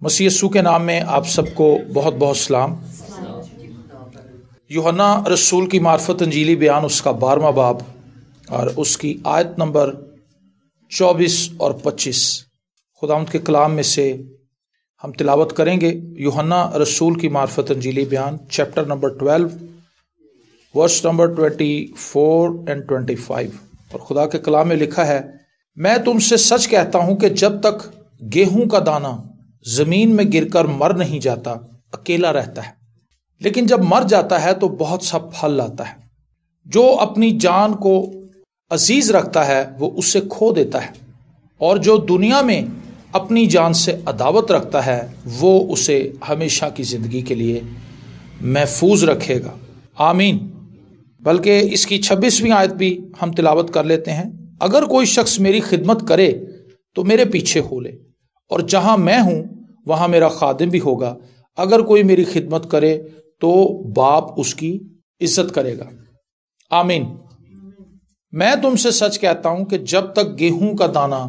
مسیح یسوع کے نام میں آپ سب کو بہت بہت سلام۔ یوحنا رسول کی معرفت انجیلی بیان اس کا 12واں باب اور اس کی آیت نمبر 24 اور 25 خداوند کے کلام میں سے ہم تلاوت کریں گے۔ یوحنا رسول کی معرفت انجیلی بیان chapter number 12 verse number 24 and 25، اور خدا کے کلام میں لکھا ہے، میں تم سے سچ کہتا ہوں کہ جب تک گیہوں کا دانہ زمین میں گر کر مر نہیں جاتا اکیلا رہتا ہے، لیکن جب مر جاتا ہے تو بہت سا پھل لاتا ہے۔ جو اپنی جان کو عزیز رکھتا ہے وہ اسے کھو دیتا ہے، اور جو دنیا میں اپنی جان سے عداوت رکھتا ہے وہ اسے ہمیشہ کی زندگی کے لیے محفوظ رکھے گا۔ آمین۔ بلکہ اس کی 26ویں آیت بھی ہم تلاوت کر لیتے ہیں۔ اگر کوئی شخص میری خدمت کرے تو میرے پیچھے ہو لے، اور جہاں میں ہوں وہاں میرا خادم بھی ہوگا۔ اگر کوئی میری خدمت کرے تو باپ اس کی عزت کرے گا۔ آمین۔ میں تم سے سچ کہتا ہوں کہ جب تک گیہوں کا دانہ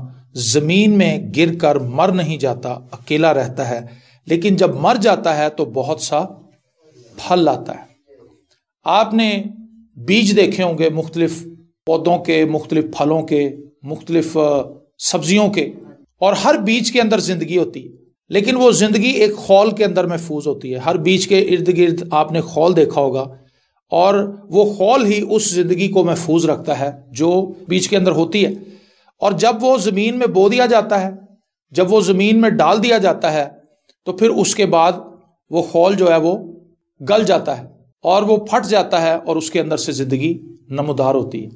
زمین میں گر کر مر نہیں جاتا اکیلا رہتا ہے، لیکن جب مر جاتا ہے تو بہت سا پھل لاتا ہے۔ آپ نے بیج دیکھے ہوں گے، مختلف پودوں کے، مختلف پھلوں کے، مختلف سبزیوں کے، اور ہر بیج کے اندر زندگی ہوتی ہے، لیکن وہ زندگی ایک خول کے اندر محفوظ ہوتی ہے۔ ہر بیج کے ارد گرد آپ نے خول دیکھا ہوگا، اور وہ خول ہی اس زندگی کو محفوظ رکھتا ہے جو بیج کے اندر ہوتی ہے۔ اور جب وہ زمین میں بو دیا جاتا ہے، جب وہ زمین میں ڈال دیا جاتا ہے، تو پھر اس کے بعد وہ خول جو ہے وہ گل جاتا ہے اور وہ پھٹ جاتا ہے، اور اس کے اندر سے زندگی نمودار ہوتی ہے۔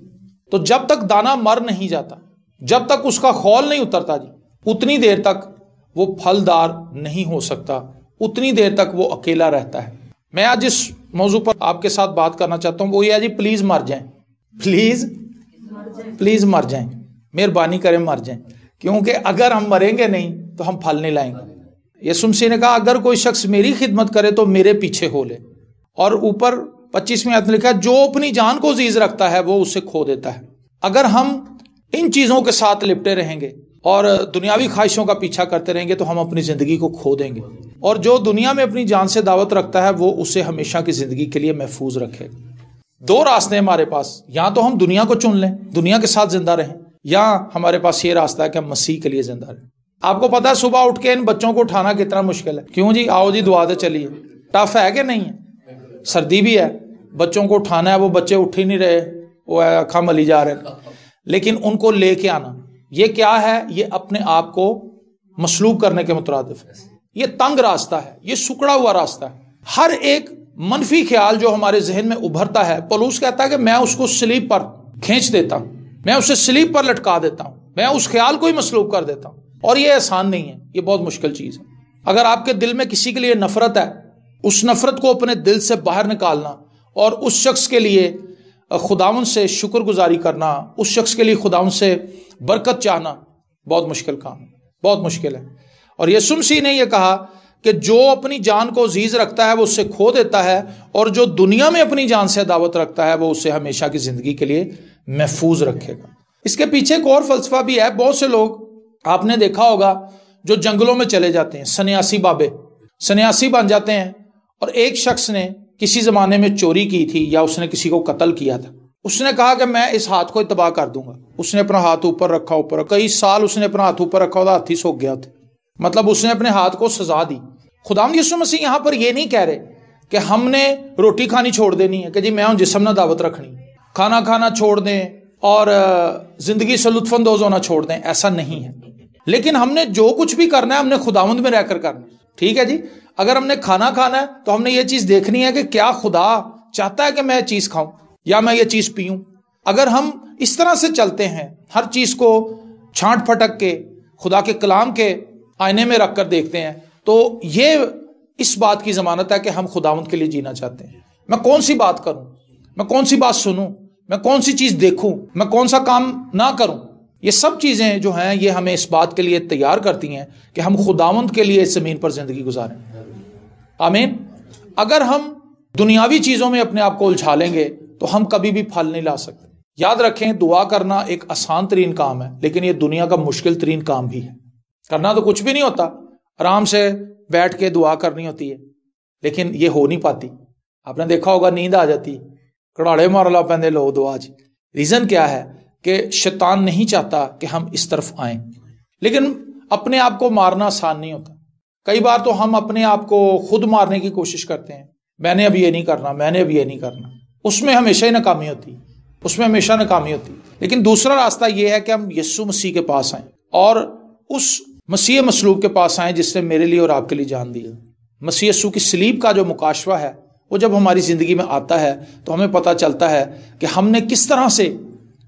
تو جب تک دانہ مر نہیں جاتا، جب تک اس کا خول نہیں اترتا جی، اتنی دیر تک وہ پھلدار نہیں ہو سکتا، اتنی دیر تک وہ اکیلا رہتا ہے۔ میں آج اس موضوع پر آپ کے ساتھ بات کرنا چاہتا ہوں، وہ یہ ہے جی، پلیز مر جائیں، پلیز مر جائیں، مہربانی کریں مر جائیں، کیونکہ اگر ہم مریں گے نہیں تو ہم پھل نہیں لائیں گے۔ یسوع مسیح نے کہا اگر کوئی شخص میری خدمت کرے تو میرے پیچھے ہو لے، اور اوپر 25ویں آیت میں لکھا ہے، جو اپنی جان کو عزیز رکھتا ہے وہ اسے کھو دیتا ہے۔ اگر ہم ان چیزوں کے ساتھ لپٹے رہیں گے اور دنیاوی خواہشوں کا پیچھا کرتے رہیں گے تو ہم اپنی زندگی کو کھو دیں گے، اور جو دنیا میں اپنی جان سے دعوت رکھتا ہے وہ اسے ہمیشہ کی زندگی کے لیے محفوظ رکھے گا۔ دو راستے ہیں ہمارے پاس، یا تو ہم دنیا کو چن لیں، دنیا کے ساتھ زندہ رہیں، یا ہمارے پاس یہ راستہ ہے کہ ہم مسیح کے لیے زندہ رہیں۔ آپ کو پتا ہے صبح اٹھ کے ان بچوں کو اٹھانا کتنا مشکل ہے، کیوں جی؟ آؤ جی دعا دے چلیے، ٹف ہے کہ نہیں ہے؟ سردی بھی ہے، بچوں کو اٹھانا ہے، وہ بچے اٹھ ہی نہیں رہے، وہ اکھا ملی جا رہے ہیں، لیکن ان کو لے کے آنا، یہ کیا ہے؟ یہ اپنے آپ کو مصلوب کرنے کے مترادف ہے۔ یہ تنگ راستہ ہے، یہ سکڑا ہوا راستہ ہے۔ ہر ایک منفی خیال جو ہمارے ذہن میں ابھرتا ہے، پولس کہتا ہے کہ میں اس کو صلیب پر کھینچ دیتا ہوں، میں اسے صلیب پر لٹکا دیتا ہوں، میں اس خیال کو ہی مصلوب کر دیتا ہوں۔ اور یہ آسان نہیں ہے، یہ بہت مشکل چیز ہے۔ اگر آپ کے دل میں کسی کے لیے نفرت ہے، اس نفرت کو اپنے دل سے باہر نکالنا اور اس شخص کے لیے خداوند سے شکر گزاری کرنا، اس شخص کے لیے خداوند سے برکت چاہنا، بہت مشکل کام ہے، بہت مشکل ہے۔ اور یسوع مسیح نے یہ کہا کہ جو اپنی جان کو عزیز رکھتا ہے وہ اسے کھو دیتا ہے، اور جو دنیا میں اپنی جان سے دعوت رکھتا ہے وہ اسے ہمیشہ کی زندگی کے لیے محفوظ رکھے گا۔ اس کے پیچھے ایک اور فلسفہ بھی ہے۔ بہت سے لوگ آپ نے دیکھا ہوگا جو جنگلوں میں چلے جاتے ہیں، سنیاسی بابے، سنیاسی بن جاتے ہیں، اور ایک شخص نے کسی زمانے میں چوری کی تھی یا اس نے کسی کو قتل کیا تھا، اس نے کہا کہ میں اس ہاتھ کو تباہ کر دوں گا۔ اس نے اپنا ہاتھ اوپر رکھا، اوپر کئی سال اس نے اپنا ہاتھ اوپر رکھا، ہاتھ ہی سوکھ گیا تھا، مطلب اس نے اپنے ہاتھ کو سزا دی۔ خداوند یسوع مسیح یہاں پر یہ نہیں کہہ رہے کہ ہم نے روٹی کھانی چھوڑ دینی ہے، کہ جی میں ہوں جسم نہ دعوت رکھنی، کھانا کھانا چھوڑ دیں اور زندگی سے لطف اندوز ہونا چھوڑ دیں، ایسا نہیں ہے۔ لیکن ہم نے جو کچھ بھی کرنا ہے ہم نے خداوند میں رہ کر کرنا ہے، ٹھیک ہے جی؟ اگر ہم نے کھانا کھانا ہے تو ہم نے یہ چیز دیکھنی ہے کہ کیا خدا چاہتا ہے کہ میں یہ چیز کھاؤں یا میں یہ چیز پیوں۔ اگر ہم اس طرح سے چلتے ہیں، ہر چیز کو چھانٹ پھٹک کے خدا کے کلام کے آئینے میں رکھ کر دیکھتے ہیں، تو یہ اس بات کی ضمانت ہے کہ ہم خداوند کے لیے جینا چاہتے ہیں۔ میں کون سی بات کروں، میں کون سی بات سنوں، میں کون سی چیز دیکھوں، میں کون سا کام نہ کروں، یہ سب چیزیں جو ہیں یہ ہمیں اس بات کے لیے تیار کرتی ہیں کہ ہم خداوند کے لیے اس زمین پر زندگی گزاریں۔ آمین۔ اگر ہم دنیاوی چیزوں میں اپنے آپ کو الجھا لیں گے تو ہم کبھی بھی پھل نہیں لا سکتے۔ یاد رکھیں، دعا کرنا ایک آسان ترین کام ہے، لیکن یہ دنیا کا مشکل ترین کام بھی ہے۔ کرنا تو کچھ بھی نہیں ہوتا، آرام سے بیٹھ کے دعا کرنی ہوتی ہے، لیکن یہ ہو نہیں پاتی. آپ نے دیکھا ہوگا نیند آ جاتی، کڑاڑے مار لا پہندے لو دعا جی. ریزن کیا ہے کہ شیطان نہیں چاہتا کہ ہم اس طرف آئیں. لیکن اپنے آپ کو مارنا آسان نہیں ہوتا. کئی بار تو ہم اپنے آپ کو خود مارنے کی کوشش کرتے ہیں، میں نے اب یہ نہیں کرنا، میں نے اب یہ نہیں کرنا. اس میں ہمیشہ ہی ناکامی ہوتی، اس میں ہمیشہ ناکامی ہوتی. لیکن دوسرا راستہ یہ ہے کہ ہم یسوع مسیح کے پاس آئیں اور اس مسیح مصلوب کے پاس آئیں جس نے میرے لیے اور آپ کے لیے جان دی ہے. مسیح یسوع کی صلیب کا جو مکاشفہ ہے وہ جب ہماری زندگی میں آتا ہے تو ہمیں پتہ چلتا ہے کہ ہم نے کس طرح سے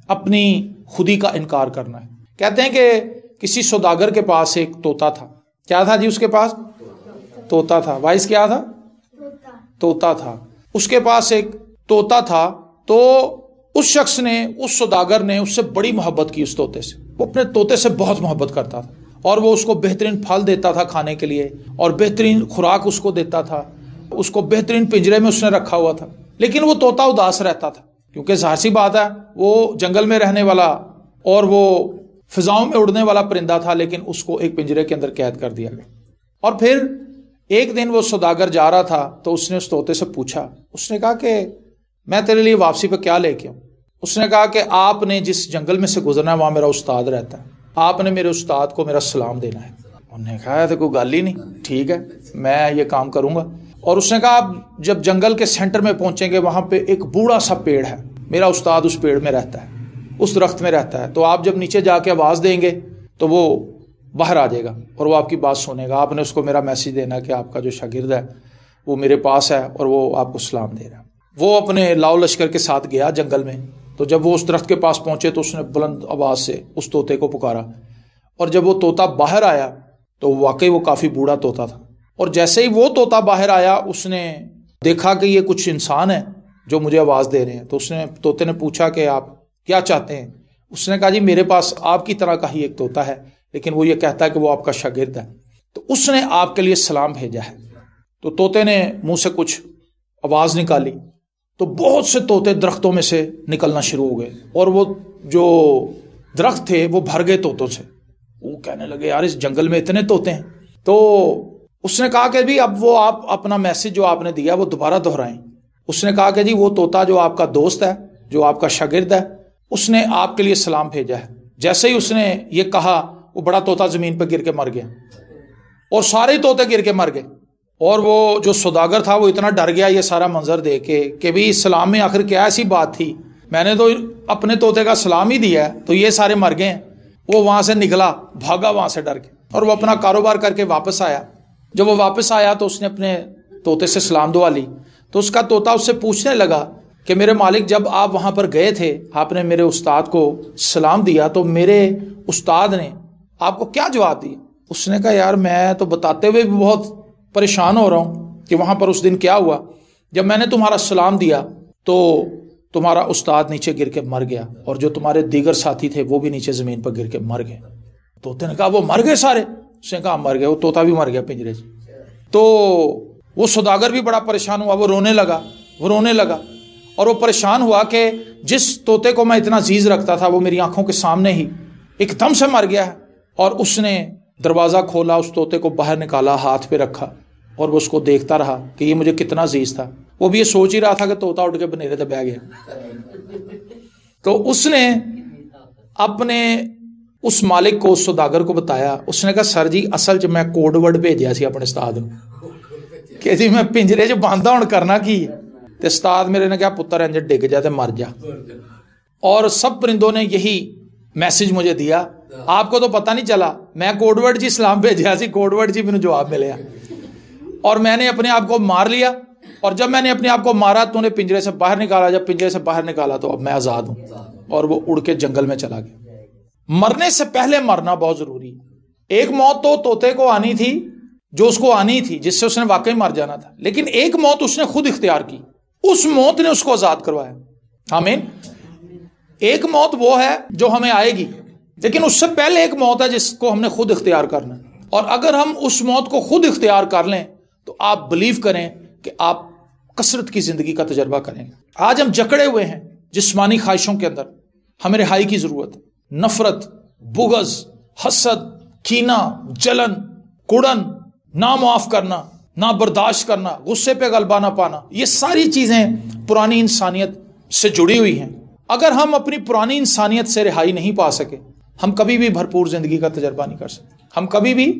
اپنی خودی کا انکار کرنا ہے. کہتے ہیں کہ کسی سوداگر کے پاس ایک طوطا تھا. کیا تھا جی اس کے پاس؟ طوطا تھا. وائس کیا تھا؟ طوطا تھا. اس کے پاس ایک طوطا تھا. تو اس شخص نے، اس سوداگر نے اس سے بڑی محبت کی. اس طوطے سے، وہ اپنے طوطے سے بہت محبت کرتا تھا اور وہ اس کو بہترین پھل دیتا تھا کھانے کے لیے اور بہترین خوراک اس کو دیتا تھا. اس کو بہترین پنجرے میں اس نے رکھا ہوا تھا. لیکن وہ طوطا اداس رہتا تھا کیونکہ ظاہر سی بات ہے وہ جنگل میں رہنے والا اور وہ فضاؤں میں اڑنے والا پرندہ تھا، لیکن اس کو ایک پنجرے کے اندر قید کر دیا گیا. اور پھر ایک دن وہ سوداگر جا رہا تھا تو اس نے اس طوطے سے پوچھا. اس نے کہا کہ میں تیرے لیے واپسی پہ کیا لے کے آؤں؟ اس نے کہا کہ آپ نے جس جنگل میں سے گزرنا ہے وہاں میرا استاد رہتا ہے، آپ نے میرے استاد کو میرا سلام دینا ہے. انہوں نے کہا تو کوئی گل ہی نہیں، ٹھیک ہے میں یہ کام کروں گا. اور اس نے کہا آپ جب جنگل کے سینٹر میں پہنچیں گے وہاں پہ ایک بوڑھا سا پیڑ ہے، میرا استاد اس پیڑ میں رہتا ہے، اس درخت میں رہتا ہے. تو آپ جب نیچے جا کے آواز دیں گے تو وہ باہر آ جائے گا اور وہ آپ کی بات سنے گا. آپ نے اس کو میرا میسج دینا کہ آپ کا جو شاگرد ہے وہ میرے پاس ہے اور وہ آپ کو سلام دے رہا ہے. وہ اپنے لاؤ لشکر کے ساتھ گیا جنگل میں. تو جب وہ اس درخت کے پاس پہنچے تو اس نے بلند آواز سے اس طوطے کو پکارا. اور جب وہ طوطا باہر آیا تو واقعی وہ کافی بوڑھا طوطا تھا. اور جیسے ہی وہ طوطا باہر آیا اس نے دیکھا کہ یہ کچھ انسان ہے جو مجھے آواز دے رہے ہیں. تو اس نے طوطے نے پوچھا کہ آپ کیا چاہتے ہیں؟ اس نے کہا جی میرے پاس آپ کی طرح کا ہی ایک طوطا ہے لیکن وہ یہ کہتا ہے کہ وہ آپ کا شاگرد ہے، تو اس نے آپ کے لیے سلام بھیجا ہے. تو طوطے نے منہ سے کچھ آواز نکالی تو بہت سے طوطے درختوں میں سے نکلنا شروع ہو گئے اور وہ جو درخت تھے وہ بھر گئے طوطوں سے. وہ کہنے لگے یار اس جنگل میں اتنے طوطے ہیں. تو اس نے کہا کہ بھی اب وہ آپ اپنا میسج جو آپ نے دیا وہ دوبارہ دہرائیں. اس نے کہا کہ جی وہ طوطا جو آپ کا دوست ہے، جو آپ کا شاگرد ہے، اس نے آپ کے لیے سلام بھیجا ہے. جیسے ہی اس نے یہ کہا وہ بڑا طوطا زمین پہ گر کے مر گیا اور سارے طوطے گر کے مر گئے. اور وہ جو سوداگر تھا وہ اتنا ڈر گیا یہ سارا منظر دیکھ کے کہ بھی سلام میں آخر کیا ایسی بات تھی، میں نے تو اپنے طوطے کا سلام ہی دیا ہے تو یہ سارے مر گئے ہیں. وہ وہاں سے نکلا، بھاگا وہاں سے ڈر کے اور وہ اپنا کاروبار کر کے واپس آیا. جب وہ واپس آیا تو اس نے اپنے طوطے سے سلام دعا لی. تو اس کا طوطا اس سے پوچھنے لگا کہ میرے مالک جب آپ وہاں پر گئے تھے آپ نے میرے استاد کو سلام دیا تو میرے استاد نے آپ کو کیا جواب دیا؟ اس نے کہا یار میں تو بتاتے ہوئے بھی بہت پریشان ہو رہا ہوں کہ وہاں پر اس دن کیا ہوا. جب میں نے تمہارا سلام دیا تو تمہارا استاد نیچے گر کے مر گیا اور جو تمہارے دیگر ساتھی تھے وہ بھی نیچے زمین پر گر کے مر گئے. طوطے نے کہا وہ مر گئے سارے؟ اس نے کہا مر گئے. وہ طوطا بھی مر گیا پنجرے سے. تو وہ سوداگر بھی بڑا پریشان ہوا، وہ رونے لگا اور وہ پریشان ہوا کہ جس طوطے کو میں اتنا عزیز رکھتا تھا وہ میری آنکھوں کے سامنے ہی ایک دم سے مر گیا ہے. اور اس نے دروازہ کھولا، اس طوطے کو باہر نکالا، ہاتھ پہ رکھا اور وہ اس کو دیکھتا رہا کہ یہ مجھے کتنا عزیز تھا. وہ بھی یہ سوچ ہی رہا تھا کہ طوطا اٹھ کے بنیرے تے بہ گیا. تو اس نے اپنے اس مالک کو، اس سوداگر کو بتایا. اس نے کہا سر جی اصل چ میں کوڈ ورڈ بھیجیا سی اپنے استاد نو کہ جی میں پنجرے چ باندھا ہوں کرنا کی. تے استاد میرے نے کہا پتر انج ڈگ جا تے مر جا. اور سب پرندوں نے یہی میسج مجھے دیا. آپ کو تو پتہ نہیں چلا، میں کوڈ ورڈ جی سلام بھیجیا سی، کوڈ ورڈ جی مینوں جواب ملیا اور میں نے اپنے آپ کو مار لیا. اور جب میں نے اپنے آپ کو مارا تو انہیں پنجرے سے باہر نکالا. جب پنجرے سے باہر نکالا تو اب میں آزاد ہوں. اور وہ اڑ کے جنگل میں چلا گیا. مرنے سے پہلے مرنا بہت ضروری. ایک موت تو طوطے کو آنی تھی جو اس کو آنی تھی، جس سے اس نے واقعی مر جانا تھا، لیکن ایک موت اس نے خود اختیار کی. اس موت نے اس کو آزاد کروایا. آمین. ایک موت وہ ہے جو ہمیں آئے گی، لیکن اس سے پہلے ایک موت ہے جس کو ہم نے خود اختیار کرنا. اور اگر ہم اس موت کو خود اختیار کر لیں تو آپ بلیو کریں کہ آپ کثرت کی زندگی کا تجربہ کریں گے. آج ہم جکڑے ہوئے ہیں جسمانی خواہشوں کے اندر. ہمیں رہائی کی ضرورت ہے. نفرت، بغض، حسد، کینہ، جلن، کڑن، نہ معاف کرنا، نہ برداشت کرنا، غصے پہ غلبہ نہ پانا، یہ ساری چیزیں پرانی انسانیت سے جڑی ہوئی ہیں۔ اگر ہم اپنی پرانی انسانیت سے رہائی نہیں پا سکے، ہم کبھی بھی بھرپور زندگی کا تجربہ نہیں کر سکتے، ہم کبھی بھی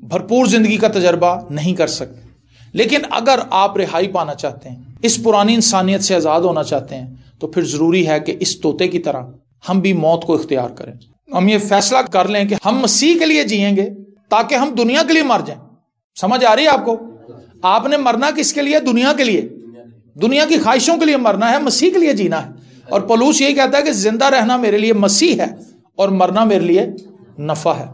بھرپور زندگی کا تجربہ نہیں کر سکتے۔ لیکن اگر آپ رہائی پانا چاہتے ہیں، اس پرانی انسانیت سے آزاد ہونا چاہتے ہیں، تو پھر ضروری ہے کہ اس طوطے کی طرح ہم بھی موت کو اختیار کریں۔ ہم یہ فیصلہ کر لیں کہ ہم مسیح کے لیے جئیں گے تاکہ ہم دنیا کے لیے مر جائیں۔ سمجھ آ رہی ہے آپ کو؟ آپ نے مرنا کس کے لیے؟ دنیا کے لیے، دنیا کی خواہشوں کے لیے مرنا ہے، مسیح کے لیے جینا ہے۔ اور پولس یہی کہتا ہے کہ زندہ رہنا میرے لیے مسیح ہے اور مرنا میرے لیے نفع ہے۔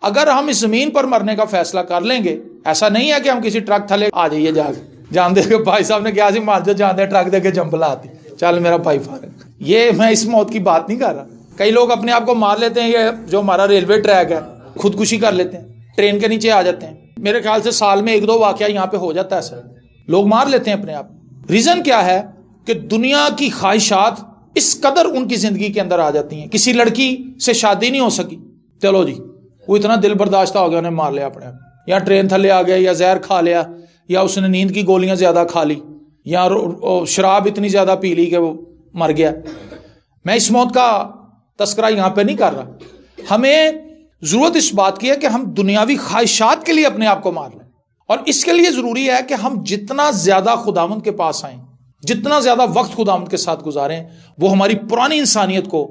اگر ہم اس زمین پر مرنے کا فیصلہ کر لیں گے، ایسا نہیں ہے کہ ہم کسی ٹرک تھلے آ جائیے جان دے کے بھائی صاحب نے کیا سی مار جو جان دے ٹرک دے کے جمپ لاتی چل میرا بھائی فارغ، یہ میں اس موت کی بات نہیں کر رہا۔ کئی لوگ اپنے آپ کو مار لیتے ہیں، یہ جو ہمارا ریلوے ٹریک ہے، خودکشی کر لیتے ہیں، ٹرین کے نیچے آ جاتے ہیں۔ میرے خیال سے سال میں 1-2 واقعہ یہاں پہ ہو جاتا ہے سر، لوگ مار لیتے ہیں اپنے آپ۔ ریزن کیا ہے کہ دنیا کی خواہشات اس قدر ان کی زندگی کے اندر آ جاتی ہیں۔ کسی لڑکی سے شادی نہیں ہو سکی، چلو جی وہ اتنا دل برداشتہ ہو گیا، انہیں مار لیا اپنے آپ، یا ٹرین تھلے آ گیا، یا زہر کھا لیا، یا اس نے نیند کی گولیاں زیادہ کھا لی، یا شراب اتنی زیادہ پی لی کہ وہ مر گیا۔ میں اس موت کا تذکرہ یہاں پہ نہیں کر رہا، ہمیں ضرورت اس بات کی ہے کہ ہم دنیاوی خواہشات کے لیے اپنے آپ کو مار لیں، اور اس کے لیے ضروری ہے کہ ہم جتنا زیادہ خداوند کے پاس آئیں، جتنا زیادہ وقت خداوند کے ساتھ گزاریں، وہ ہماری پرانی انسانیت کو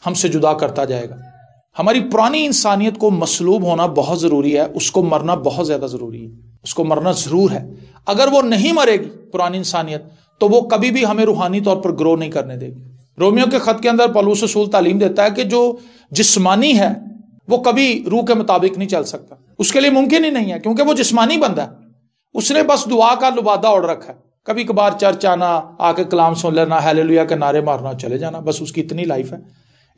ہم سے جدا کرتا جائے گا۔ ہماری پرانی انسانیت کو مصلوب ہونا بہت ضروری ہے، اس کو مرنا بہت زیادہ ضروری ہے، اس کو مرنا ضرور ہے۔ اگر وہ نہیں مرے گی پرانی انسانیت، تو وہ کبھی بھی ہمیں روحانی طور پر گرو نہیں کرنے دے گی۔ رومیو کے خط کے اندر پولس رسول تعلیم دیتا ہے کہ جو جسمانی ہے وہ کبھی روح کے مطابق نہیں چل سکتا، اس کے لیے ممکن ہی نہیں ہے، کیونکہ وہ جسمانی بندہ ہے، اس نے بس دعا کا لبادہ اوڑھ رکھا ہے، کبھی کبھار چرچ آنا، آ کے کلام سن لینا، ہیلیلویا کے نعرے مارنا، چلے جانا، بس اس کی اتنی لائف ہے،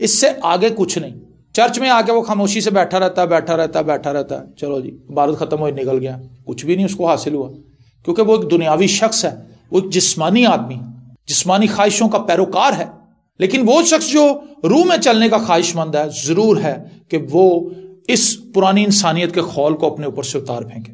اس سے آگے کچھ نہیں۔ چرچ میں آ کے وہ خاموشی سے بیٹھا رہتا ہے، چلو جی عبادت ختم ہوئی نکل گیا، کچھ بھی نہیں اس کو حاصل ہوا، کیونکہ وہ ایک دنیاوی شخص ہے، وہ ایک جسمانی آدمی، جسمانی خواہشوں کا پیروکار ہے۔ لیکن وہ شخص جو روح میں چلنے کا خواہش مند ہے، ضرور ہے کہ وہ اس پرانی انسانیت کے خول کو اپنے اوپر سے اتار پھینکے،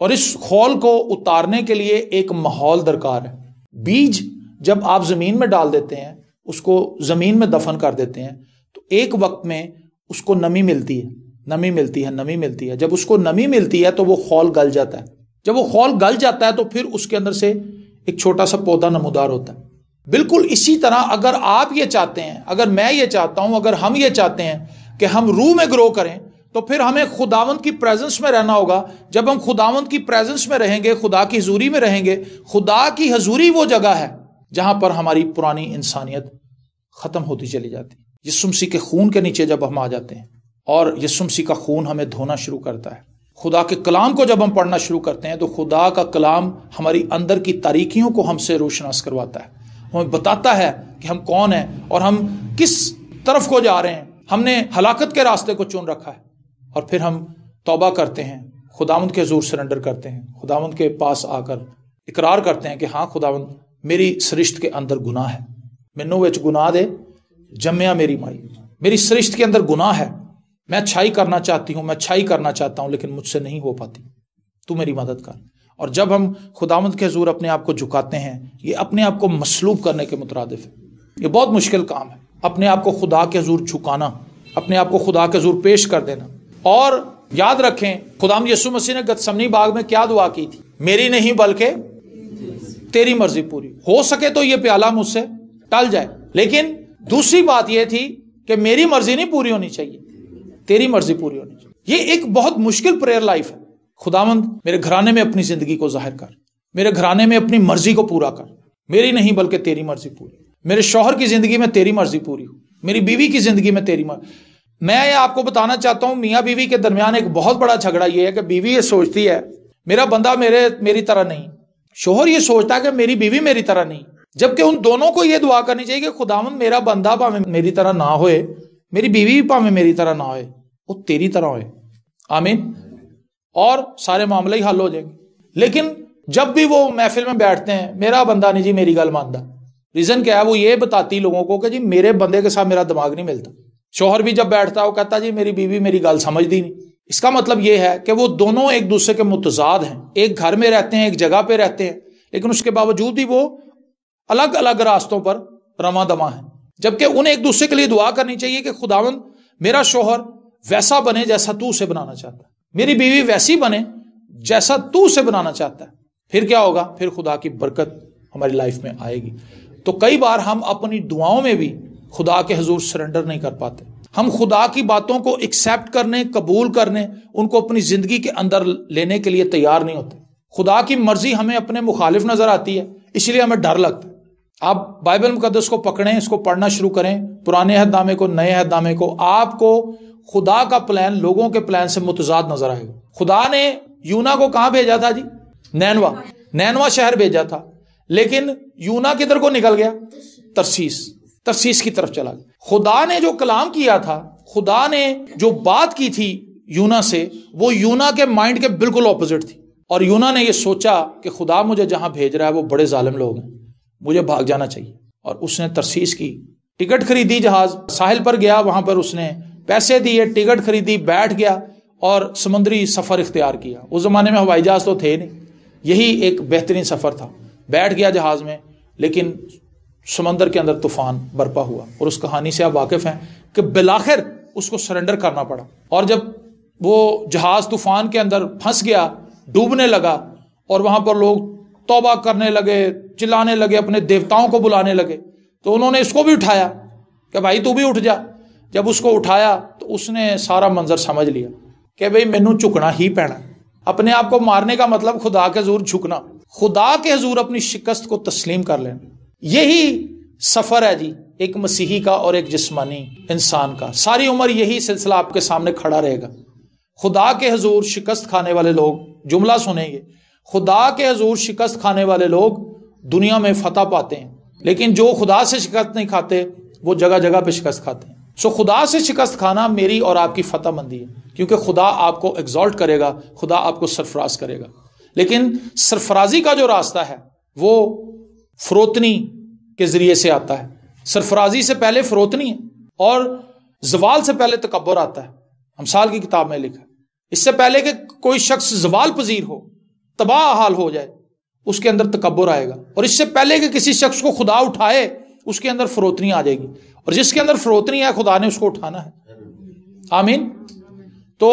اور اس خول کو اتارنے کے لیے ایک ماحول درکار ہے۔ بیج جب آپ زمین میں ڈال دیتے ہیں، اس کو زمین میں دفن کر دیتے ہیں، تو ایک وقت میں اس کو نمی ملتی ہے۔ جب اس کو نمی ملتی ہے تو وہ خول گل جاتا ہے، جب وہ خول گل جاتا ہے تو پھر اس کے اندر سے ایک چھوٹا سا پودا نمودار ہوتا ہے۔ بالکل اسی طرح اگر آپ یہ چاہتے ہیں، اگر میں یہ چاہتا ہوں، اگر ہم یہ چاہتے ہیں کہ ہم روح میں گرو کریں، تو پھر ہمیں خداوند کی پریزنس میں رہنا ہوگا۔ جب ہم خداوند کی پریزنس میں رہیں گے، خدا کی حضوری میں رہیں گے، خدا کی حضوری وہ جگہ ہے جہاں پر ہماری پرانی انسانیت ختم ہوتی چلی جاتی ہے۔ یسوع مسیح کے خون کے نیچے جب ہم آ جاتے ہیں اور یسوع مسیح کا خون ہمیں دھونا شروع کرتا ہے، خدا کے کلام کو جب ہم پڑھنا شروع کرتے ہیں، تو خدا کا کلام ہماری اندر کی تاریکیوں کو ہم سے روشناس کرواتا ہے، ہمیں بتاتا ہے کہ ہم کون ہیں اور ہم کس طرف کو جا رہے ہیں۔ ہم نے ہلاکت کے راستے کو چن رکھا ہے، اور پھر ہم توبہ کرتے ہیں، خداوند کے حضور سرنڈر کرتے ہیں، خداوند کے پاس آ کر اقرار کرتے ہیں کہ ہاں خداوند، میری سرشت کے اندر گناہ ہے، مینوں وچ گناہ دے جمیا میری مائی، میری سرشت کے اندر گناہ ہے، میں اچھائی کرنا چاہتی ہوں، میں اچھائی کرنا چاہتا ہوں، لیکن مجھ سے نہیں ہو پاتی، تو میری مدد کر۔ اور جب ہم خداوند کے حضور اپنے آپ کو جھکاتے ہیں، یہ اپنے آپ کو مصلوب کرنے کے مترادف ہے۔ یہ بہت مشکل کام ہے، اپنے آپ کو خدا کے حضور جھکانا، اپنے آپ کو خدا کے حضور پیش کر دینا۔ اور یاد رکھیں خداوند یسوع مسیح نے گتسمنی باغ میں کیا دعا کی تھی؟ میری نہیں بلکہ تیری مرضی پوری ہو سکے تو یہ پیالہ مجھ سے ٹل جائے، لیکن دوسری بات یہ تھی کہ میری مرضی نہیں پوری ہونی چاہیے، تیری مرضی پوری ہونی چاہیے۔ یہ ایک بہت مشکل پریئر لائف ہے۔ خداوند میرے گھرانے میں اپنی زندگی کو ظاہر کر، میرے گھرانے میں اپنی مرضی کو پورا کر، میری نہیں بلکہ تیری مرضی پوری، میرے شوہر کی زندگی میں تیری مرضی پوری ہو، میری بیوی کی زندگی میں تیری مرضی۔ میں آپ کو بتانا چاہتا ہوں، میاں بیوی کے درمیان ایک بہت بڑا جھگڑا یہ ہے کہ بیوی یہ سوچتی ہے میرا بندہ میری طرح نہیں، شوہر یہ سوچتا ہے کہ میری بیوی میری طرح نہیں، جبکہ ان دونوں کو یہ دعا کرنی چاہیے کہ خداوند میرا بندہ پاویں میری طرح نہ ہوئے، میری بیوی بھی پاویں میری طرح نہ ہوئے، وہ تیری طرح ہوئے، آمین، اور سارے معاملے ہی حل ہو جائیں گے۔ لیکن جب بھی وہ محفل میں بیٹھتے ہیں، میرا بندہ نہیں جی میری گل ماندا، ریزن کیا ہے؟ وہ یہ بتاتی لوگوں کو کہ جی میرے بندے کے ساتھ میرا دماغ نہیں ملتا۔ شوہر بھی جب بیٹھتا ہے وہ کہتا جی میری بیوی میری گل سمجھتی نہیں، اس کا مطلب یہ ہے کہ وہ دونوں ایک دوسرے کے متضاد ہیں، ایک گھر میں رہتے ہیں، ایک جگہ پہ رہتے ہیں، لیکن اس کے باوجود بھی وہ الگ الگ راستوں پر رواں دواں ہیں، جبکہ انہیں ایک دوسرے کے لیے دعا کرنی چاہیے کہ خداوند میرا شوہر ویسا بنے جیسا تو اسے بنانا چاہتا ہے، میری بیوی ویسی بنے جیسا تو اسے بنانا چاہتا ہے. پھر کیا ہوگا؟ پھر خدا کی برکت ہماری لائف میں آئے گی. تو کئی بار ہم اپنی دعاؤں میں بھی خدا کے حضور سرنڈر نہیں کر پاتے. ہم خدا کی باتوں کو ایکسیپٹ کرنے، قبول کرنے، ان کو اپنی زندگی کے اندر لینے کے لیے تیار نہیں ہوتے. خدا کی مرضی ہمیں اپنے مخالف نظر آتی ہے، اس لیے ہمیں ڈر لگتا ہے. آپ بائبل مقدس کو پکڑیں، اس کو پڑھنا شروع کریں، پرانے عہد نامے کو، نئے عہد نامے کو، آپ کو خدا کا پلان لوگوں کے پلان سے متضاد نظر آئے گا. خدا نے یونا کو کہاں بھیجا تھا جی؟ نینوا شہر بھیجا تھا، لیکن یونا کدھر کو نکل گیا؟ ترسیس کی طرف چلا گیا. خدا نے جو کلام کیا تھا، خدا نے جو بات کی تھی یونا سے، وہ یونا کے مائنڈ کے بالکل اپوزٹ تھی. اور یونا نے یہ سوچا کہ خدا مجھے جہاں بھیج رہا ہے وہ بڑے ظالم لوگ ہیں، مجھے بھاگ جانا چاہیے. اور اس نے ترسیس کی ٹکٹ خریدی، جہاز ساحل پر گیا، وہاں پر اس نے پیسے دیے، ٹکٹ خریدی، بیٹھ گیا اور سمندری سفر اختیار کیا. اس زمانے میں ہوائی جہاز تو تھے نہیں، یہی ایک بہترین سفر تھا. بیٹھ گیا جہاز میں، لیکن سمندر کے اندر طوفان برپا ہوا. اور اس کہانی سے آپ واقف ہیں کہ بالآخر اس کو سرنڈر کرنا پڑا. اور جب وہ جہاز طوفان کے اندر پھنس گیا، ڈوبنے لگا، اور وہاں پر لوگ توبہ کرنے لگے، چلانے لگے، اپنے دیوتاؤں کو بلانے لگے، تو انہوں نے اس کو بھی اٹھایا کہ بھائی تو بھی اٹھ جا. جب اس کو اٹھایا تو اس نے سارا منظر سمجھ لیا کہ بھئی مینوں جھکنا ہی پینا. اپنے آپ کو مارنے کا مطلب خدا کے حضور جھکنا، خدا کے حضور اپنی شکست کو تسلیم کر لینا. یہی سفر ہے جی ایک مسیحی کا اور ایک جسمانی انسان کا. ساری عمر یہی سلسلہ آپ کے سامنے کھڑا رہے گا. خدا کے حضور شکست کھانے والے لوگ، جملہ سنیں گے، خدا کے حضور شکست کھانے والے لوگ دنیا میں فتح پاتے ہیں، لیکن جو خدا سے شکست نہیں کھاتے وہ جگہ جگہ پہ شکست کھاتے ہیں. سو خدا سے شکست کھانا میری اور آپ کی فتح مندی ہے، کیونکہ خدا آپ کو ایگزالٹ کرے گا، خدا آپ کو سرفراز کرے گا. لیکن سرفرازی کا جو راستہ ہے وہ فروتنی کے ذریعے سے آتا ہے. سرفرازی سے پہلے فروتنی ہے، اور زوال سے پہلے تکبر آتا ہے. امثال کی کتاب میں لکھا ہے اس سے پہلے کہ کوئی شخص زوال پذیر ہو، تباہ حال ہو جائے، اس کے اندر تکبر آئے گا. اور اس سے پہلے کہ کسی شخص کو خدا اٹھائے، اس کے اندر فروتنی آ جائے گی. اور جس کے اندر فروتنی ہے خدا نے اس کو اٹھانا ہے. آمین. تو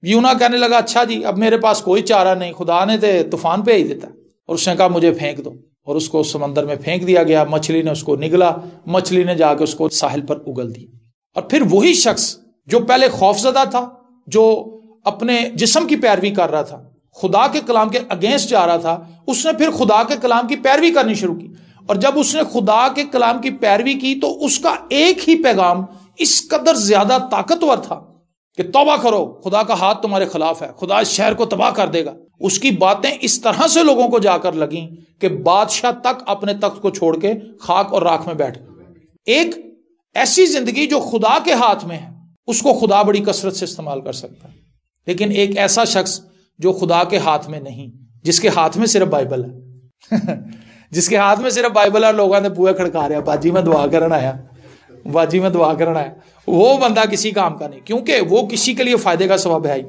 یونا کہنے لگا اچھا جی اب میرے پاس کوئی چارہ نہیں، خدا نے تو طوفان پہ ہی دیتا. اور اس نے کہا مجھے پھینک دو، اور اس کو سمندر میں پھینک دیا گیا. مچھلی نے اس کو نگلا، مچھلی نے جا کے اس کو ساحل پر اگل دی. اور پھر وہی شخص جو پہلے خوف زدہ تھا، جو اپنے جسم کی پیروی کر رہا تھا، خدا کے کلام کے اگینسٹ جا رہا تھا، اس نے پھر خدا کے کلام کی پیروی کرنی شروع کی. اور جب اس نے خدا کے کلام کی پیروی کی تو اس کا ایک ہی پیغام اس قدر زیادہ طاقتور تھا کہ توبہ کرو، خدا کا ہاتھ تمہارے خلاف ہے، خدا اس شہر کو تباہ کر دے گا. اس کی باتیں اس طرح سے لوگوں کو جا کر لگیں کہ بادشاہ تک اپنے تخت کو چھوڑ کے خاک اور راکھ میں بیٹھ گئے. ایک ایسی زندگی جو خدا کے ہاتھ میں ہے، اس کو خدا بڑی کثرت سے استعمال کر سکتا ہے. لیکن ایک ایسا شخص جو خدا کے ہاتھ میں نہیں، جس کے ہاتھ میں صرف بائبل ہے جس کے ہاتھ میں صرف بائبل ہے، لوگوں نے بوئے کھڑکا رہا، باجی میں دعا کرنا آیا، باجی میں دعا کرنا ہے، وہ بندہ کسی کام کا نہیں، کیونکہ وہ کسی کے لیے فائدے کا سبب ہے ہی.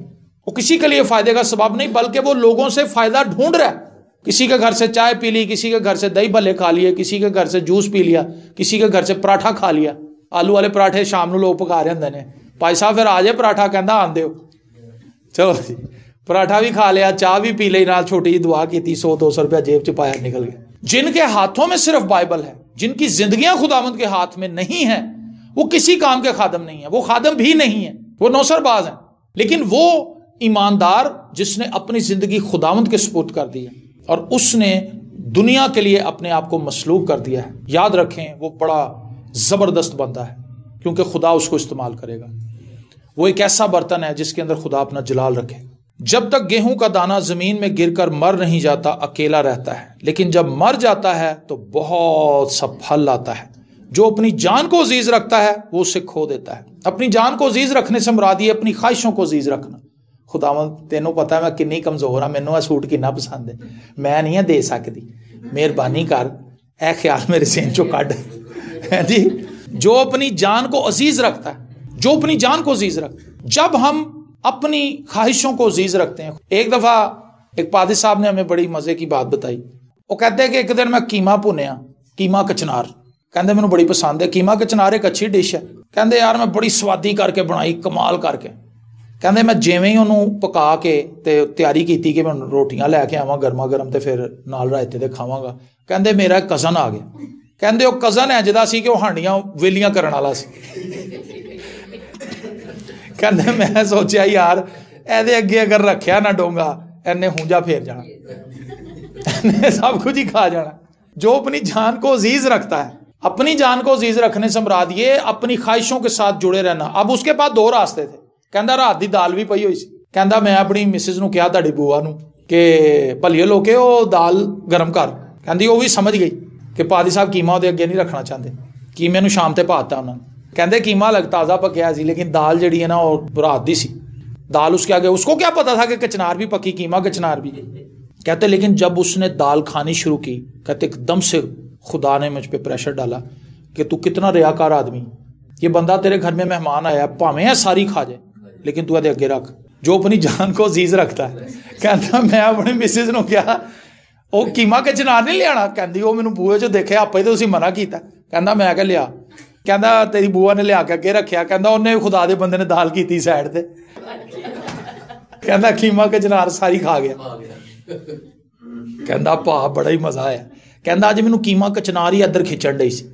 وہ کسی کے لیے فائدے کا سبب نہیں، بلکہ وہ لوگوں سے فائدہ ڈھونڈ رہا ہے. کسی کے گھر سے چائے پی لی، کسی کے گھر سے دہی بھلے کھا لیے، کسی کے گھر سے جوس پی لیا، کسی کے گھر سے پراٹھا کھا لیا. آلو والے پراٹھے شام نو لوگ پکا رہے ہوں نے، بھائی صاحب پھر آ جائے پراٹھا، کہندا آندے ہو، چلو جی پراٹھا بھی کھا لیا، چاہ بھی پی لی، نال چھوٹی جی دعا کی تھی، 100-200 روپیہ جیب چ پایا، نکل گیا. جن کے ہاتھوں میں صرف بائبل ہے، جن کی زندگیاں خداوند کے ہاتھ میں نہیں ہیں، وہ کسی کام کے خادم نہیں ہیں، وہ خادم بھی نہیں ہیں، وہ نوسر باز ہیں. لیکن وہ ایماندار جس نے اپنی زندگی خداوند کے سپرد کر دی ہے اور اس نے دنیا کے لیے اپنے آپ کو مسلوب کر دیا ہے، یاد رکھیں وہ بڑا زبردست بندہ ہے، کیونکہ خدا اس کو استعمال کرے گا. وہ ایک ایسا برتن ہے جس کے اندر خدا اپنا جلال رکھے. جب تک گیہوں کا دانہ زمین میں گر کر مر نہیں جاتا اکیلا رہتا ہے، لیکن جب مر جاتا ہے تو بہت سا پھل لاتا ہے. جو اپنی جان کو عزیز رکھتا ہے وہ اسے کھو دیتا ہے. اپنی جان کو عزیز رکھنے سے مراد یہ اپنی خواہشوں کو عزیز رکھنا. خداوند تینوں پتہ ہے میں کنی کمزور ہاں، مینوں یہ سوٹ کنا پسند ہے، میں نہیں دے سکتی، مہربانی کر، اے خیال میرے ذہن چوں کڈ. جی جو اپنی جان کو عزیز رکھتا ہے، جو اپنی جان کو عزیز رکھتا ہے. جب ہم اپنی خواہشوں کو عزیز رکھتے ہیں. ایک دفعہ ایک پادری صاحب نے ہمیں بڑی مزے کی بات بتائی. وہ کہتے ہیں کہ ایک دن میں کیما بھنیا, کیما کچنار, کہندے مینوں بڑی پسند ہے. کیما کچنار ایک اچھی ڈش ہے. کہندے یار میں بڑی سوادی کر کے بنائی, کمال کر کے. کہندے میں جیویں ہی انہوں پکا کے تے تیاری کیتی کہ میں روٹیاں لے کے آواں گرما گرم تے پھر نال رائتے تے کھاواں گا. کہندے میرا ایک کزن آ گیا. کہندے وہ کزن ہے جدا سی کہ وہ ہانڈیاں ویلیاں کرن والا سی. کہندے میں سوچیا یار ایدے اگے اگر رکھیا نہ ڈونگا اینے ہونجا پھیر جانا, اینے سب کچھ ہی کھا جانا. جو اپنی جان کو عزیز رکھتا ہے, اپنی جان کو عزیز رکھنے سے مراد یہ اپنی خواہشوں کے ساتھ جڑے رہنا. اب اس کے پاس دو راستے تھے. کہندا رات دی دال بھی پئی ہوئی سی. کہندا میں اپنی مسز نو کہا تہاڈی بوا نو کہ بھلیے لوکے او دال گرم کر. کہندی وہ بھی سمجھ گئی کہ پادری صاحب کیما دے اگے نہیں رکھنا چاہتے. کیمے نو شام تے پاتا انہوں نے. کہندے کیما لگ تازہ پکیا سی لیکن دال جڑی ہے نا وہ رات دی سی. دال اس کے آگے, اس کو کیا پتا تھا کہ کچنار بھی پکی, کیما کچنار بھی. کہتے لیکن جب اس نے دال کھانی شروع کی, کہتے ایک دم سے خدا نے مجھ پہ پریشر ڈالا کہ تو کتنا ریاکار آدمی, یہ بندہ تیرے گھر میں مہمان آیا پاویں ہے ساری کھا جائے لیکن تو ادھے اگے رکھ. جو اپنی جان کو عزیز رکھتا ہے. کہتا میں اپنی مسز نو کیا وہ کیما کچنار نہیں لیا. کہندی وہ مینوں بوئے چ دیکھے آپ ہی تو اسی منع کیتا. کہندا میں کہ لیا. کہندا تیری بوا نے لیا کے اگے رکھیا. کہندا انہیں خدا دے بندے نے دال کیتی سائڈ تے. کہندا کیما کچنار ساری کھا گیا. کہندا پا بڑا ہی مزہ آیا. کہندا اج مینوں کیما کچنار ہی ادھر کھچن ڈئی سی.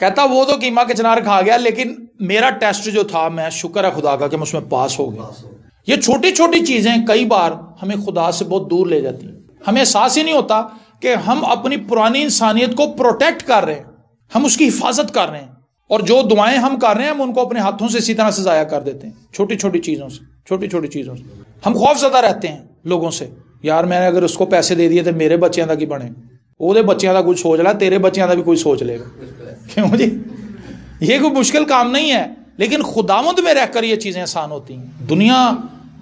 کہتا وہ تو کیما کچنار کھا گیا لیکن میرا ٹیسٹ جو تھا, میں شکر ہے خدا کا کہ میں اس میں پاس ہو گیا. یہ چھوٹی چھوٹی چیزیں کئی بار ہمیں خدا سے بہت دور لے جاتی ہیں. ہمیں احساس ہی نہیں ہوتا کہ ہم اپنی پرانی انسانیت کو پروٹیکٹ کر رہے ہیں, ہم اس کی حفاظت کر رہے ہیں, اور جو دعائیں ہم کر رہے ہیں ہم ان کو اپنے ہاتھوں سے اسی طرح سے ضائع کر دیتے ہیں. چھوٹی چھوٹی چیزوں سے, چھوٹی چھوٹی چیزوں سے ہم خوف زدہ رہتے ہیں لوگوں سے. یار میں نے اگر اس کو پیسے دے دیے تو میرے بچیاں دا کی بنے, وہ دے بچیاں دا کچھ سوچ لے, تیرے بچیاں دا بھی کوئی سوچ لے گا. کیوں جی, یہ کوئی مشکل کام نہیں ہے, لیکن خداوند میں رہ کر یہ چیزیں آسان ہوتی ہیں. دنیا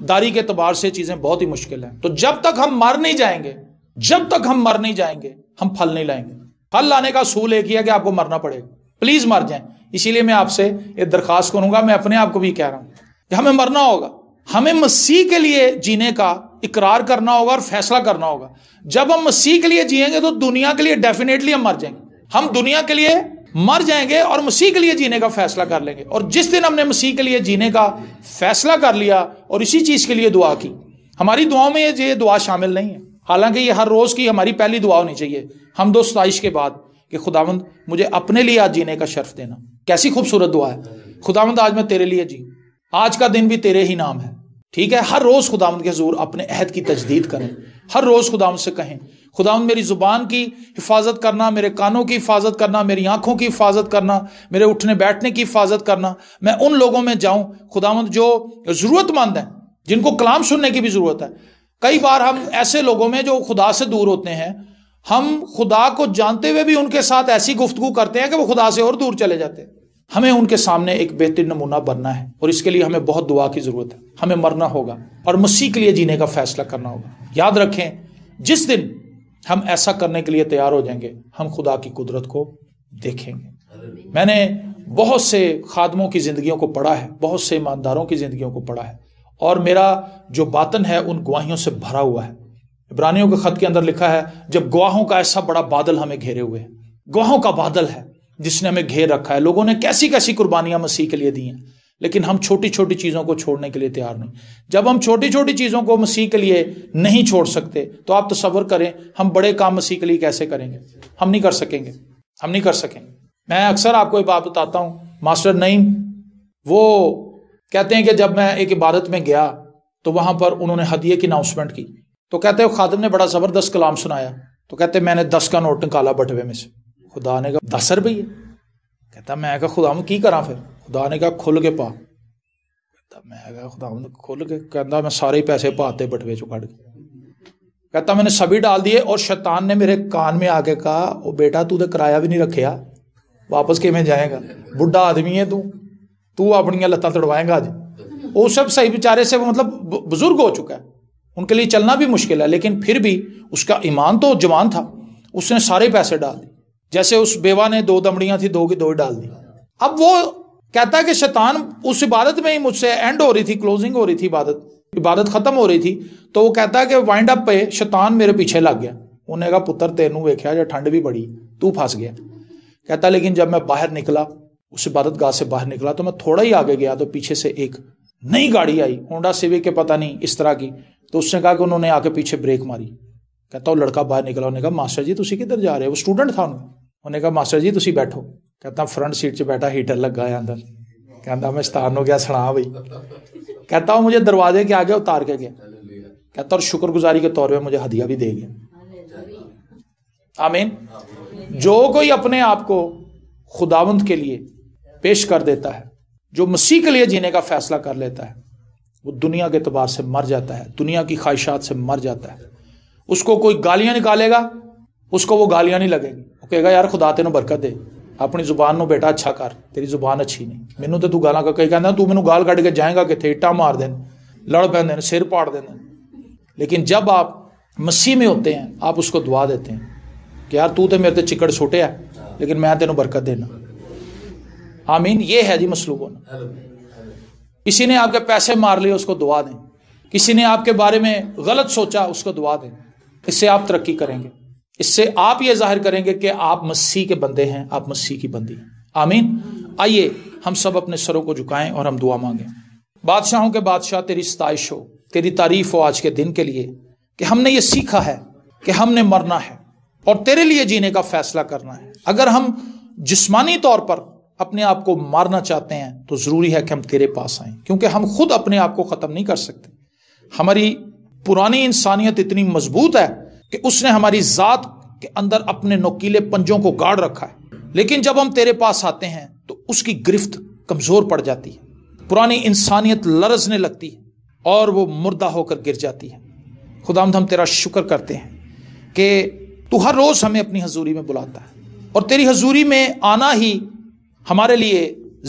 داری کے اعتبار سے چیزیں بہت ہی مشکل ہیں. تو جب تک ہم مر نہیں جائیں گے, جب تک ہم مر نہیں جائیں گے, ہم پھل نہیں لائیں گے. پھل لانے کا اصول ایک ہی ہے کہ آپ کو مرنا پڑے گا. پلیز مر جائیں. اسی لیے میں آپ سے ایک درخواست کروں گا, میں اپنے آپ کو بھی کہہ رہا ہوں کہ ہمیں مرنا ہوگا. ہمیں مسیح کے لیے جینے کا اقرار کرنا ہوگا اور فیصلہ کرنا ہوگا. جب ہم مسیح کے لیے جیئیں گے تو دنیا کے لیے ڈیفینیٹلی ہم مر جائیں گے. ہم دنیا کے لیے مر جائیں گے اور مسیح کے لیے جینے کا فیصلہ کر لیں گے. اور جس دن ہم نے مسیح کے لیے جینے کا فیصلہ کر لیا اور اسی چیز کے لیے دعا کی, ہماری دعاؤں میں یہ دعا شامل نہیں ہے. حالانکہ یہ ہر روز کی ہماری پہلی دعا ہونی چاہیے حمد و ستائش کے بعد کہ خداوند مجھے اپنے لیے آج جینے کا شرف دینا. کیسی خوبصورت دعا ہے. خداوند آج میں تیرے لیے جیوں, آج کا دن بھی تیرے ہی نام ہے. ٹھیک ہے, ہر روز خداوند کے حضور اپنے عہد کی تجدید کریں. ہر روز خداوند سے کہیں خداوند میری زبان کی حفاظت کرنا, میرے کانوں کی حفاظت کرنا, میری آنکھوں کی حفاظت کرنا, میرے اٹھنے بیٹھنے کی حفاظت کرنا. میں ان لوگوں میں جاؤں خداوند جو ضرورت مند ہیں, جن کو کلام سننے کی بھی ضرورت ہے. کئی بار ہم ایسے لوگوں میں جو خدا سے دور ہوتے ہیں, ہم خدا کو جانتے ہوئے بھی ان کے ساتھ ایسی گفتگو کرتے ہیں کہ وہ خدا سے اور دور چلے جاتے ہیں. ہمیں ان کے سامنے ایک بہترین نمونہ بننا ہے, اور اس کے لیے ہمیں بہت دعا کی ضرورت ہے. ہمیں مرنا ہوگا اور مسیح کے لیے جینے کا فیصلہ کرنا ہوگا. یاد رکھیں, جس دن ہم ایسا کرنے کے لیے تیار ہو جائیں گے, ہم خدا کی قدرت کو دیکھیں گے. میں نے بہت سے خادموں کی زندگیوں کو پڑھا ہے, بہت سے ایمانداروں کی زندگیوں کو پڑھا ہے, اور میرا جو باطن ہے ان گواہیوں سے بھرا ہوا ہے. عبرانیوں کے خط کے اندر لکھا ہے, جب گواہوں کا ایسا بڑا بادل ہمیں گھیرے ہوئے ہے, گواہوں کا بادل ہے جس نے ہمیں گھیر رکھا ہے. لوگوں نے کیسی کیسی قربانیاں مسیح کے لیے دی ہیں, لیکن ہم چھوٹی چھوٹی چیزوں کو چھوڑنے کے لیے تیار نہیں. جب ہم چھوٹی چھوٹی چیزوں کو مسیح کے لیے نہیں چھوڑ سکتے تو آپ تصور کریں ہم بڑے کام مسیح کے لیے کیسے کریں گے. ہم نہیں کر سکیں گے, ہم نہیں کر سکیں گے. میں اکثر آپ کو ایک بات بتاتا ہوں, ماسٹر نعیم وہ کہتے ہیں کہ جب میں ایک عبادت میں گیا تو وہاں پر انہوں نے ہدیے کی اناؤنسمنٹ کی, تو کہتے ہیں خادم نے بڑا زبردست کلام سنایا, تو کہتے میں نے 10 کا نوٹ نکالا بٹوے میں سے. خدا نے کہا 10 روپئے. کہتا میں کہا خدا میں کی کراں پھر. خدا نے کہا کھل کے پا. کہتا میں کہا خدا کھل کے. کہتا میں سارے پیسے پاتے بٹوے چو کٹ کے. کہتا میں نے سبھی ڈال دیے, اور شیطان نے میرے کان میں آ کے کہا او بیٹا تو کرایہ بھی نہیں رکھیا, واپس کیویں جائے گا, بڈھا آدمی ہے تو اپنی لتاں تڑوائے گا. آج وہ سب صحیح بیچارے سے مطلب بزرگ ہو چکا ہے, ان کے لیے چلنا بھی مشکل ہے, لیکن پھر بھی اس کا ایمان تو جوان تھا, اس نے سارے پیسے ڈال دی. جیسے اس بیوہ نے 2 دمڑیاں تھی 2 کی 2 ڈال دی. اب وہ کہتا ہے کہ شیطان اس عبادت میں ہی مجھ سے اینڈ ہو رہی تھی، کلوزنگ ہو رہی تھی، عبادت ختم ہو رہی تھی، تو وہ کہتا ہے کہ وائنڈ اپ پہ شیطان میرے پیچھے لگ گیا. انہوں نے کہا پتر تینوں ویکھیا جو ٹھنڈ بھی بڑی، تو پھنس گیا. کہتا لیکن جب میں باہر نکلا، اس عبادت گاہ سے باہر نکلا، تو میں تھوڑا ہی آگے گیا تو پیچھے سے ایک نئی گاڑی آئی، ہونڈا سیوک کے پتہ نہیں اس طرح کی. تو اس نے کہا کہ انہوں نے آ کے پیچھے بریک ماری. کہتا وہ لڑکا باہر نکلا، انہوں نے کہا ماسٹر جی تسی کدھر جا رہے ہو؟ وہ اسٹوڈنٹ تھا. انہوں نے کہا ماسٹر جی تسی بیٹھو. کہتا فرنٹ سیٹ 'چ بیٹھا، ہیٹر لگا ہے اندر. کہتا میں شیطان ہو گیا، سنا بھائی. کہتا وہ مجھے دروازے کے آگے اتار کے گیا. کہتا اور شکر گزاری کے طور پہ مجھے ہدیہ بھی دے گیا. آمین. جو کوئی اپنے آپ کو خداوند کے لیے پیش کر دیتا ہے، جو مسیح کے لیے جینے کا فیصلہ کر لیتا ہے، وہ دنیا کے اعتبار سے مر جاتا ہے، دنیا کی خواہشات سے مر جاتا ہے. اس کو کوئی گالیاں نکالے گا، اس کو وہ گالیاں نہیں لگے گی. وہ کہے گا یار خدا تینوں برکت دے، اپنی زبان نو بیٹا اچھا کر، تیری زبان اچھی نہیں، مینوں تے تو گالاں کا کئی کہندا تو مینوں گال کڈ کے جائیں گا کتے، اٹا مار دین، لڑ پیندے، سر پاڑ دین. لیکن جب آپ مسیح میں ہوتے ہیں، آپ اس کو دعا دیتے ہیں کہ یار تو تے میرے تے چکڑ چھوٹے ہے لیکن میں تینوں برکت دینا. آمین. یہ ہے جی مصلوب ہونا. کسی نے آپ کے پیسے مار لیے، اس کو دعا دیں. کسی نے آپ کے بارے میں غلط سوچا، اس کو دعا دیں. اس سے آپ ترقی کریں گے. اس سے آپ یہ ظاہر کریں گے کہ آپ مسیح کے بندے ہیں، آپ مسیح کی بندی ہیں. آمین. آئیے ہم سب اپنے سروں کو جھکائیں اور ہم دعا مانگیں. بادشاہوں کے بادشاہ تیری ستائش ہو، تیری تعریف ہو آج کے دن کے لیے کہ ہم نے یہ سیکھا ہے کہ ہم نے مرنا ہے اور تیرے لیے جینے کا فیصلہ کرنا ہے. اگر ہم جسمانی طور پر اپنے آپ کو مارنا چاہتے ہیں تو ضروری ہے کہ ہم تیرے پاس آئیں، کیونکہ ہم خود اپنے آپ کو ختم نہیں کر سکتے. ہماری پرانی انسانیت اتنی مضبوط ہے کہ اس نے ہماری ذات کے اندر اپنے نوکیلے پنجوں کو گاڑ رکھا ہے. لیکن جب ہم تیرے پاس آتے ہیں تو اس کی گرفت کمزور پڑ جاتی ہے، پرانی انسانیت لرزنے لگتی ہے اور وہ مردہ ہو کر گر جاتی ہے. خداوند ہم تیرا شکر کرتے ہیں کہ تو ہر روز ہمیں اپنی حضوری میں بلاتا ہے، اور تیری حضوری میں آنا ہی ہمارے لیے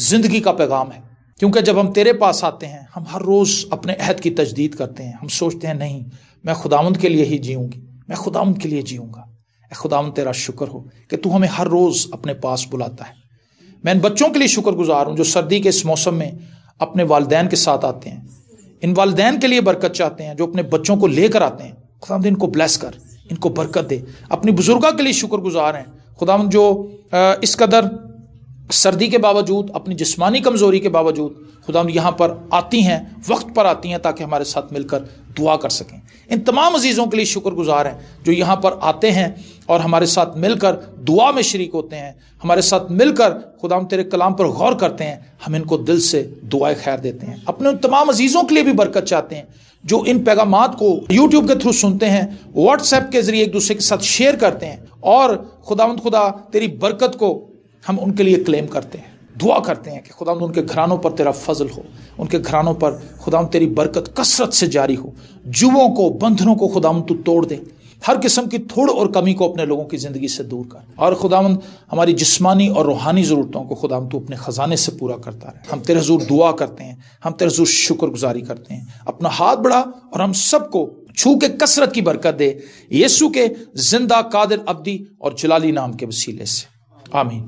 زندگی کا پیغام ہے. کیونکہ جب ہم تیرے پاس آتے ہیں ہم ہر روز اپنے عہد کی تجدید کرتے ہیں. ہم سوچتے ہیں نہیں، میں خداوند کے لیے ہی جیوں گی، میں خداوند کے لیے جیوں گا. اے خداوند تیرا شکر ہو کہ تو ہمیں ہر روز اپنے پاس بلاتا ہے. میں ان بچوں کے لیے شکر گزار ہوں جو سردی کے اس موسم میں اپنے والدین کے ساتھ آتے ہیں. ان والدین کے لیے برکت چاہتے ہیں جو اپنے بچوں کو لے کر آتے ہیں. خداوند ان کو بلیس کر، ان کو برکت دے. اپنی بزرگاں کے لیے شکر گزار ہیں خداوند جو اس قدر سردی کے باوجود، اپنی جسمانی کمزوری کے باوجود خداوند یہاں پر آتی ہیں، وقت پر آتی ہیں تاکہ ہمارے ساتھ مل کر دعا کر سکیں. ان تمام عزیزوں کے لیے شکر گزار ہیں جو یہاں پر آتے ہیں اور ہمارے ساتھ مل کر دعا میں شریک ہوتے ہیں، ہمارے ساتھ مل کر خداوند تیرے کلام پر غور کرتے ہیں. ہم ان کو دل سے دعائے خیر دیتے ہیں. اپنے ان تمام عزیزوں کے لیے بھی برکت چاہتے ہیں جو ان پیغامات کو یوٹیوب کے تھرو سنتے ہیں، واٹس ایپ کے ذریعے ایک دوسرے کے ساتھ شیئر کرتے ہیں، اور خداوند خدا تیری برکت کو ہم ان کے لیے کلیم کرتے ہیں. دعا کرتے ہیں کہ خداوند ان کے گھرانوں پر تیرا فضل ہو، ان کے گھرانوں پر خداوند تیری برکت کثرت سے جاری ہو. جوؤں کو، بندھنوں کو خداوند تو توڑ دے، ہر قسم کی تھوڑ اور کمی کو اپنے لوگوں کی زندگی سے دور کر، اور خداوند ہماری جسمانی اور روحانی ضرورتوں کو خداوند تو اپنے خزانے سے پورا کرتا رہے. ہم تیرے حضور دعا کرتے ہیں، ہم تیرے حضور شکر گزاری کرتے ہیں. اپنا ہاتھ بڑھا اور ہم سب کو چھو کے کثرت کی برکت دے، یسوع کے زندہ، قادر، ابدی اور جلالی نام کے وسیلے سے. آمین.